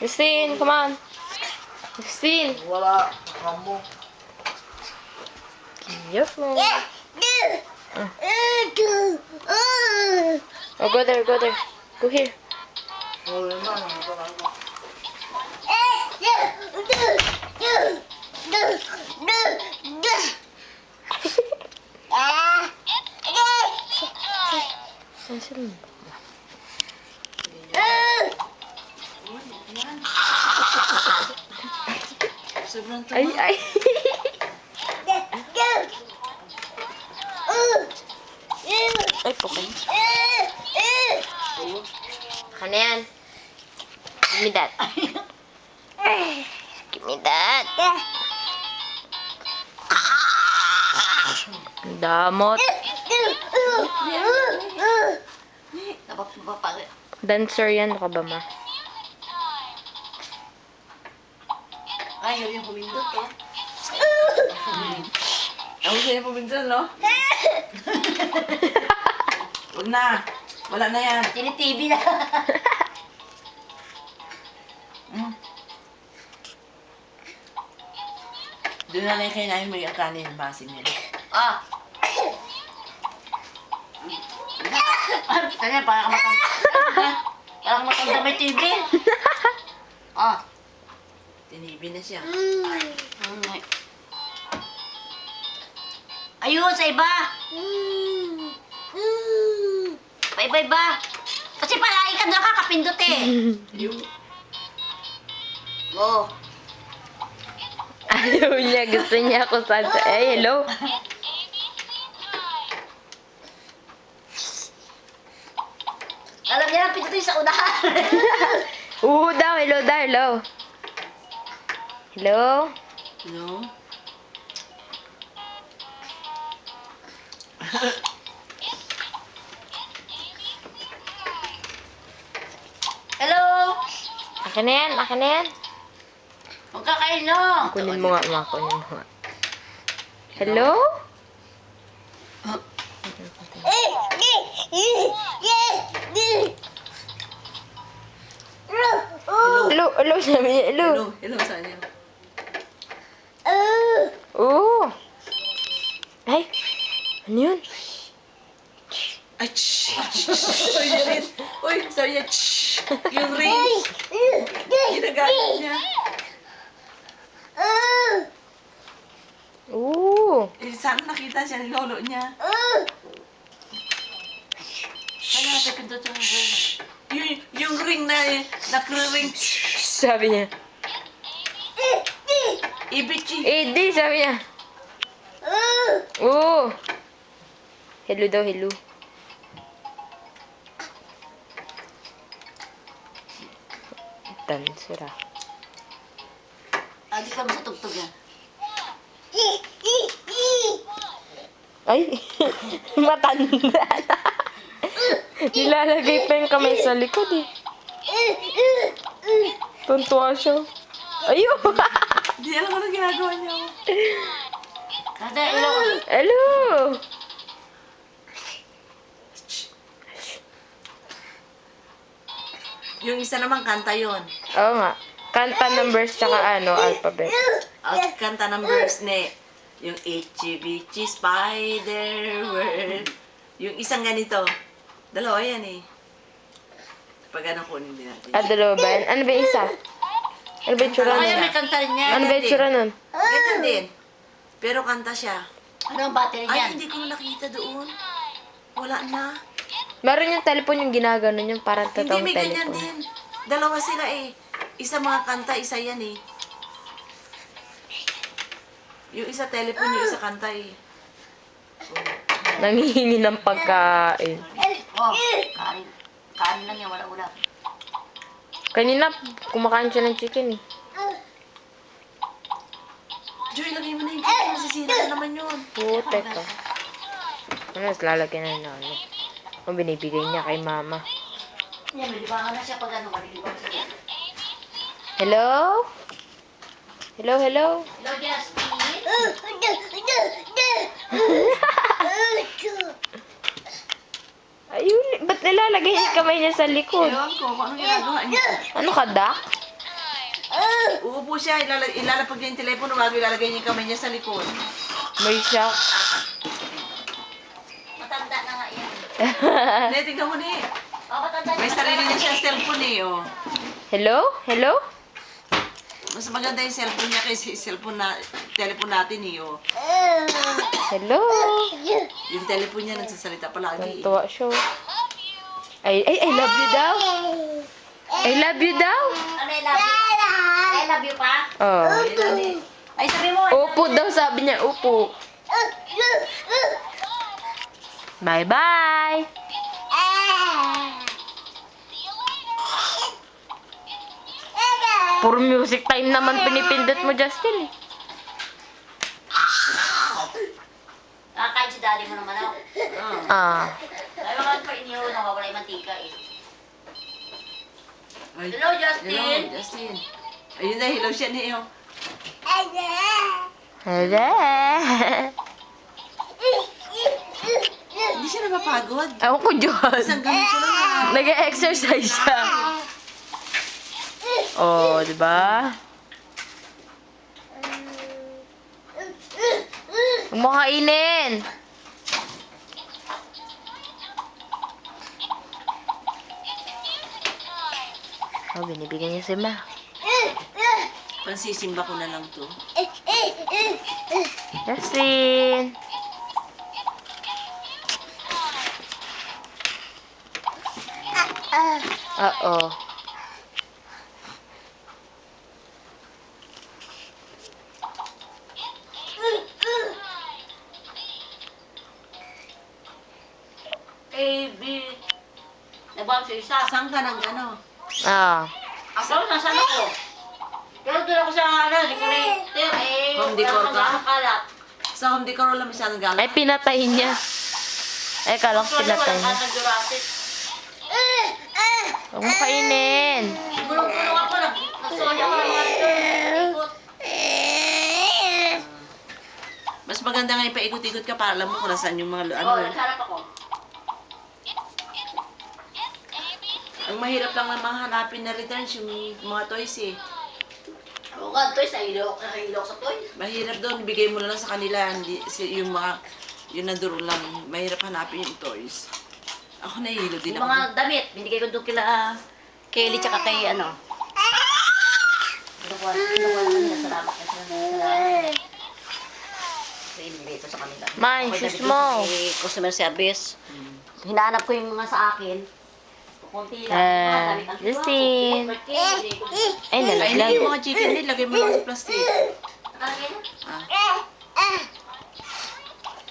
Christine, come on. Christine. Wala. Kamo. Careful. Oh, go there, go there. Go here. Wala na. Wala. Saan sila? Sobrang Ay, ay. Ay, pokon. Ano yan? Give me that. Give me that. Damot. Dancer yan, ka ba ma? Ay, yun yung pumindot, oh. Ako siya yung pumindot, no? Huwag na. Wala na yan. Tini-TV na. Doon na lang kayo namin may akanin. Basin yan. Ah. Kanya, parang matanda. Parang matanda may TV. Ah. Tinibi na siya. Ayun, sa iba. Pa-iba-iba. Kasi palagi ka doon kakapindot eh. Yung... Oo. Ayaw niya, gusto niya ako sa... Ay, hello. Alam niya lang, pindutin sa unahan. Daw, hello daw, hello. Hello? Hello? Hello? Akin na yan, akin na yan. Huwag ka kaino. Kunin mo nga, ma. Kunin mo nga. Hello? Hello, hello, sabi niya, hello. Hello? Hello, saan niya? Oo. Ay, ano yun? Ay, shh! Uy, yung rin. Uy, sabi niya, shh! Yung ring. Ginagamit niya. Oo. Eh, saan nakita siya ni lolo niya? Kaya natin pindot yung ring. Yung ring na nakre-ring. Sabi niya. Ibichi. Di, sabi niya. Oo. Hello daw, hello. Dancer ah. Adi ka mo sa tugtog yan. Ay, matanda na. Nilalagay pa yung kamay sa likod eh. Tuntua siya. Ayun! Hindi alam ko na ginagawa niya. Kada, hello. Hello! Yung isa naman kanta yon. Oo nga. Kanta numbers tsaka alphabet. At kanta ng verse ni yung Itchy Bitchy Spider World. Yung isang ganito. Dalawa yan eh. Pag ano kunin din natin. Dalawa ba yan? Ano ba yung isa? Ano ba yung tsura Kaya nun? may kanta niya. Ano ba yung tsura nun? Ganyan din. Pero kanta siya. Ano ang battery Ay, niyan? hindi ko nakita doon. Wala na. Meron yung telepon yung ginagano yung parang Hindi, totoong may ganyan telepon. din. Dalawa sila eh. Isa mga kanta, isa yan eh. Yung isa telepon, yung isa kanta eh. Nangihingi ng pagkain. Oh, kanin. Kanin lang yan, wala ulam. Kanina, kumakain siya ng chicken eh. Joy, lagay mo na yung chicken. Masisira na naman yun. Putek ka. Ano, lalagyan na yun. Ang binibigay niya kay mama. Yan, may libangan na siya pag ano, malilibang siya. Hello? Hello, hello? Hello, Justin. Ayun, ba't nilalagay yung kamay niya sa likod? Ewan ko kung anong ginagawa niya. Ano ka, Dak? Uupo siya, ilalapag niya yung telepono bago ilalagay niya yung kamay niya sa likod. May shock. Matanda na nga yan. Hindi, tingnan mo ni. Matanda May sarili niya siyang cellphone eh, oh. Hello? Hello? Mas maganda yung cellphone niya kaysa yung telephone natin eh, oh. Hello? Yung telephone niya nagsasalita palagi eh. Tuwa siya. I love you daw. I love you daw. Ano, I love you? I love you pa? Oh. Ayun, eh. Ay, sabi mo. Upo daw, sabi niya. Upo. Bye-bye. Puro music time naman pinipindot mo, Justin. Nakakain si daddy mo naman ako. Ah. Ay, mga pa inyo, nawawala yung mantika eh. Ay, Hello, Justin. Hello, Justin. Ayun na, hello siya ni oh. Hello. Hindi siya napapagod. Ewan ko, Diyos. Isang ganito lang ah. Nag-exercise siya. Oh, di ba? Huwag mo kainin. Oh, binibigyan niya si Ma. Pansisimba ko na lang to. Justin. Uh-oh. A, B. Nabawag sa isa. Saan ka nang ano? Ah. Ako, nasaan ako? Pero doon ako sa decorator eh. Home decor wala ka? akong kalat. Sa Home Decor wala masyadong Ay, galang. pinatay niya. Ay, kalang pinatay niya. Wala Jurassic. Huwag mo kainin. Gulong-gulong ako. Nagsoya ako ng mga ikot. Mas maganda nga yung paikot-ikot ka para alam mo kung nasaan yung mga Oh, ano. nagharap ako. Ang mahirap lang naman hanapin na returns yung mga toys eh. Ako nga, toys, nahilok sa toys. Mahirap doon, bigay mo na lang sa kanila. Hindi, yung mga, yung nandoon lang, mahirap hanapin yung toys. Ako nahihilo din Yung ako. mga damit, binigay ko doon kila Kelly tsaka kay ano. Kinukuha naman nila, salamat. Salamat. Kasi ibigay ko sa kanila. Ma, yung Ako'y shoes damit mo. ko sa customer service. Hinahanap ko yung mga sa akin. Kunti lang. Mga damit ang Justin. kinuha ko. Binigay ko. Ay, Ay, hindi nalaglag. yung mga chicken din, lagay mo lang sa plastic. Nakalagay na. Ah.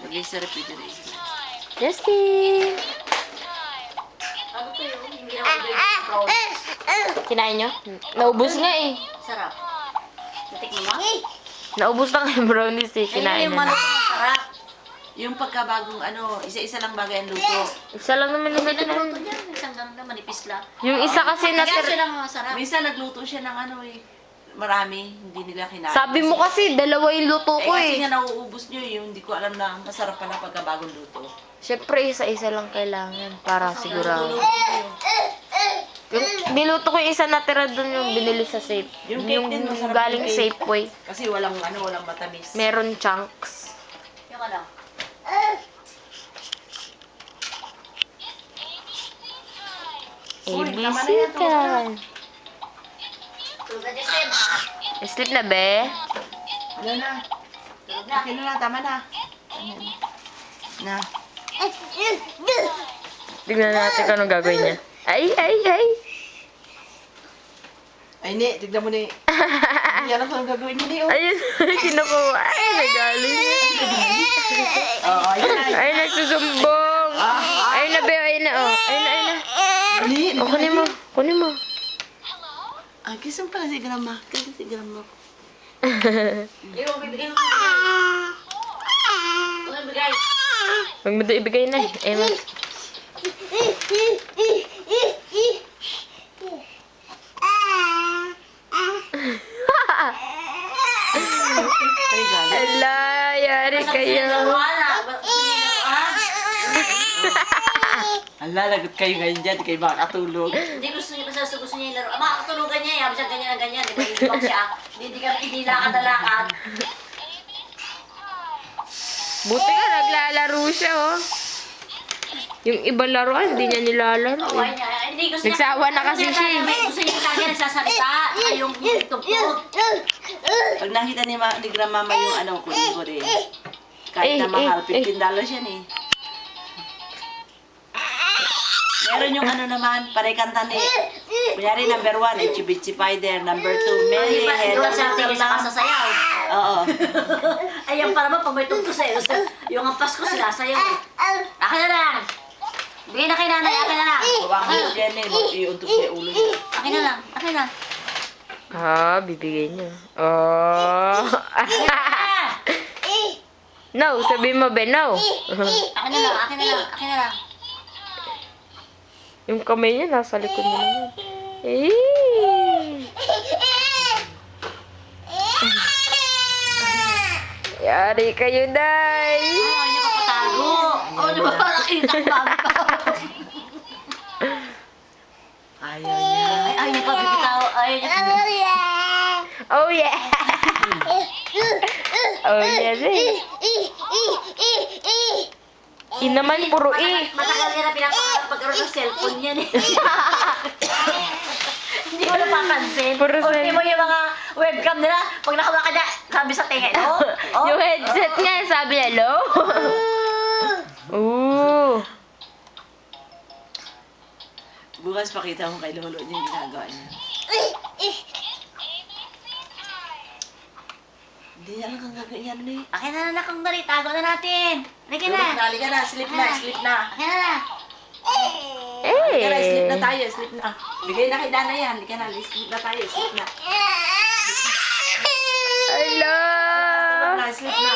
Lagay sa refrigerator. Justin. Ano to yun? Hindi na ako bigay brownies. Kinain nyo? Naubos nga eh. Sarap. Natikman mo? Naubos na yung brownies eh. Ay, Kinain yung na. manok na sarap. Yung pagkabagong ano, isa-isa lang bagay ang luto. Isa lang naman yung Nagluto kinain. niya. Isang ganun lang, manipis lang. Yung isa kasi Kaya natira. sila mga sarap. Minsan nagluto siya ng ano eh, marami, hindi nila kinain. Sabi mo kasi, dalawa yung luto ko kasi eh. nga nauubos nyo yung hindi ko alam na masarap pala pagkabagong luto. Siyempre, isa-isa lang kailangan para sigurado. Nagluto kayo. Yung niluto ko yung isa natira doon yung binili sa safe. Yung cake din, masarap galing yung cake. Safeway. Kasi walang ano, walang matamis. Meron chunks. Yung ano? Uy, ABC tama na yan, ka. Tulog na, Justin. Sleep na, be? Ano na? Tulog na. Okay na, tama na. Na. Tignan natin kung anong gagawin niya. Ay, ay, ay. Ay, ni, tignan mo ni. Hindi alam kung anong gagawin niya ni. Oh. Ayun, kinukuha. Ay, nagaling. Oo, ayun na. Ay, nagsusumbong. Ay na, be. Ay na, oh. Ay na, ay na. Ni, Oh, kunin mo. Kunin mo. Ang kisang pala si Grandma. Kasi si Grandma. Yung bibigay mo. Yung bibigay. Huwag mo doon ibigay na eh. Ay, ma. Ay, galing. Ala, yari kayo. Ang lalagot kayo ngayon dyan, di kayo makakatulog. Hindi gusto niya, basta gusto niya yung laro. Makakatulugan niya, yabi siya ganyan na ganyan. Di ba, ibang siya. Hindi lakad-lakad. Buti ka, naglalaro siya, oh. Yung ibang laruan, hindi niya nilalaro. Oo, Eh. hindi gusto Nagsawa na kasi siya, eh. Gusto niya talaga nagsasalita. Saka yung tugtog. Pag nakita ni Grandmama yung kunin. Kahit na mahal, $15 yan eh. Meron yung naman, pare-kanta ni, kunyari number 1, Itchy Bitsy Spider, number 2, Mary, Head Doon of siya tingin sa kasasayaw. Oo. Ayan pa naman pag may tugtog sa'yo. Yung ang Pasko sinasayaw. Akin na lang. Bigay na kay nanay, akin na lang. Bawang mo dyan eh, mag-iuntog sa ulo niya. Akin na lang, akin na. Ah, bibigay niya. Oh. No, sabi mo, Ben, no. Akin na lang, akin na lang, akin na lang. Yung kamay niya nasa likod mo naman. Eh. Yari kayo, Day. Ayaw niya kapatago. Oh, di ba parang kinitakbang ko? Ayaw niya. Ay, ayaw niya pa bibitaw. Ayaw niya pa. Oh, yeah. Oh, yeah, Day. Naman, puro Matagal niya na pinapangarap magkaroon ng cellphone niyan eh. Hindi mo napapansin. Puro Ulti mo yung mga webcam nila. Pag nakawala ka na, sabi sa tinga, no? Oh. Yung headset nga, sabi niya, hello? Ooh. Bukas pakita mo kay Lolo niya yung ginagawa niya. Hindi niya lang ang gaganyan eh. Akin na na kung dali, tago na natin. Halika na. Dali ka na, sleep na, sleep na. Akin na na. Halika na, sleep na Eh. tayo, sleep na. Bigay na kay Dana yan, halika na, sleep na tayo, sleep na. Hello. Sleep na,